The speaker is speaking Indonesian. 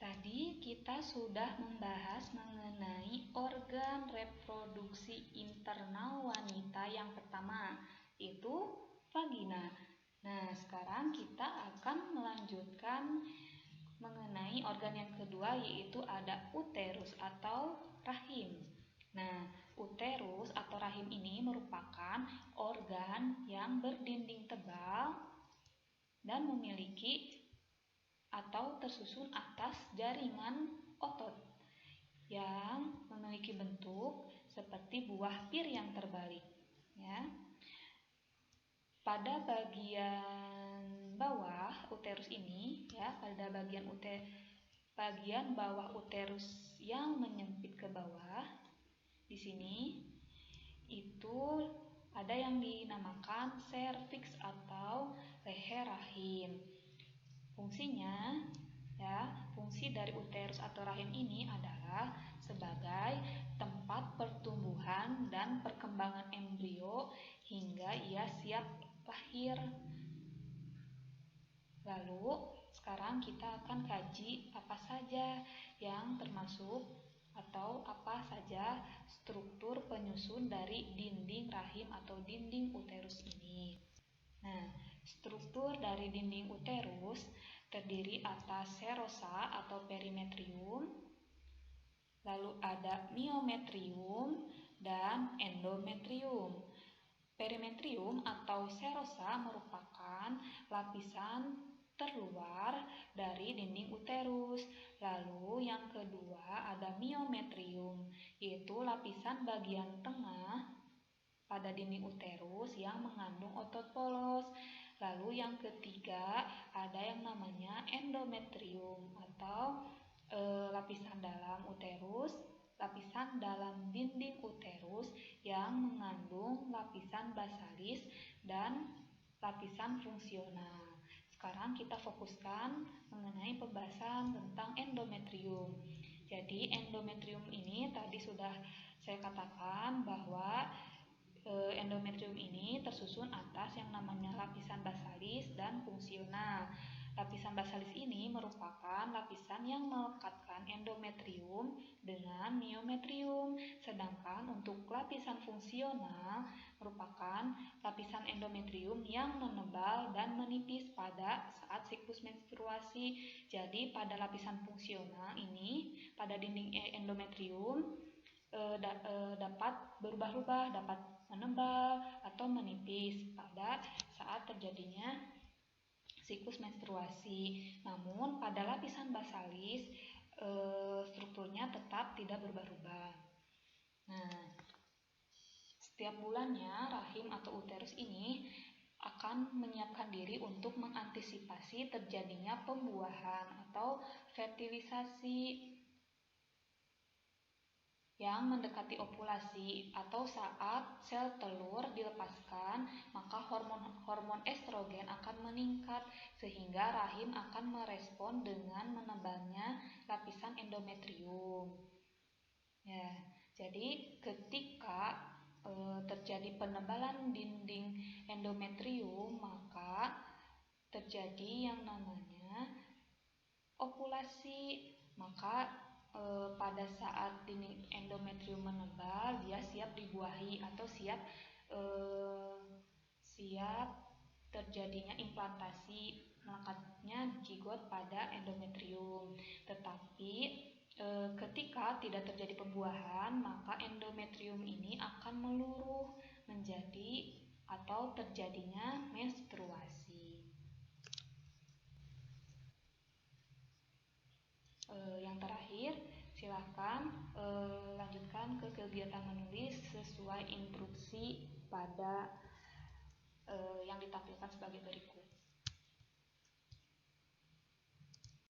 Tadi kita sudah membahas mengenai organ reproduksi internal wanita yang pertama, yaitu vagina. Nah, sekarang kita akan melanjutkan mengenai organ yang kedua, yaitu ada uterus atau rahim. Nah, uterus atau rahim ini merupakan organ yang berdinding tebal dan memiliki atau tersusun atas jaringan otot yang memiliki bentuk seperti buah pir yang terbalik. Ya. Pada bagian bawah uterus ini, pada bagian bawah uterus yang menyempit ke bawah, di sini itu ada yang dinamakan serviks atau leher rahim. Fungsinya, fungsi dari uterus atau rahim ini adalah sebagai tempat pertumbuhan dan perkembangan embrio hingga ia siap lahir. Lalu, sekarang kita akan kaji apa saja yang termasuk atau apa saja struktur penyusun dari dinding rahim atau dinding uterus ini. Nah, struktur dari dinding uterus terdiri atas serosa atau perimetrium, lalu ada miometrium dan endometrium. Perimetrium atau serosa merupakan lapisan terluar dari dinding uterus. Lalu yang kedua ada miometrium, yaitu lapisan bagian tengah pada dinding uterus yang mengandung otot polos. Lalu yang ketiga ada yang namanya endometrium atau lapisan dalam uterus, lapisan dalam dinding uterus yang mengandung lapisan basalis dan lapisan fungsional. Sekarang kita fokuskan mengenai pembahasan tentang endometrium. Jadi endometrium ini tadi sudah saya katakan bahwa endometrium ini tersusun atas yang namanya lapisan basalis dan fungsional. Lapisan basalis ini merupakan lapisan yang melekatkan endometrium dengan miometrium, sedangkan untuk lapisan fungsional merupakan lapisan endometrium yang menebal dan menipis pada saat siklus menstruasi. Jadi pada lapisan fungsional ini, pada dinding endometrium dapat berubah-ubah, dapat menebal atau menipis pada saat terjadinya siklus menstruasi. Namun pada lapisan basalis strukturnya tetap tidak berubah-ubah. Nah, setiap bulannya rahim atau uterus ini akan menyiapkan diri untuk mengantisipasi terjadinya pembuahan atau fertilisasi yang mendekati ovulasi atau saat sel telur dilepaskan, maka hormon estrogen akan meningkat sehingga rahim akan merespon dengan menebalnya lapisan endometrium. Ya, jadi ketika terjadi penebalan dinding endometrium, maka terjadi yang namanya ovulasi. Maka pada saat dinding endometrium menebal, dia siap dibuahi atau siap terjadinya implantasi melekatnya zigot pada endometrium. Tetapi ketika tidak terjadi pembuahan, maka endometrium ini akan meluruh menjadi atau terjadinya menstruasi. Yang terakhir, silakan lanjutkan ke kegiatan menulis sesuai instruksi pada yang ditampilkan sebagai berikut.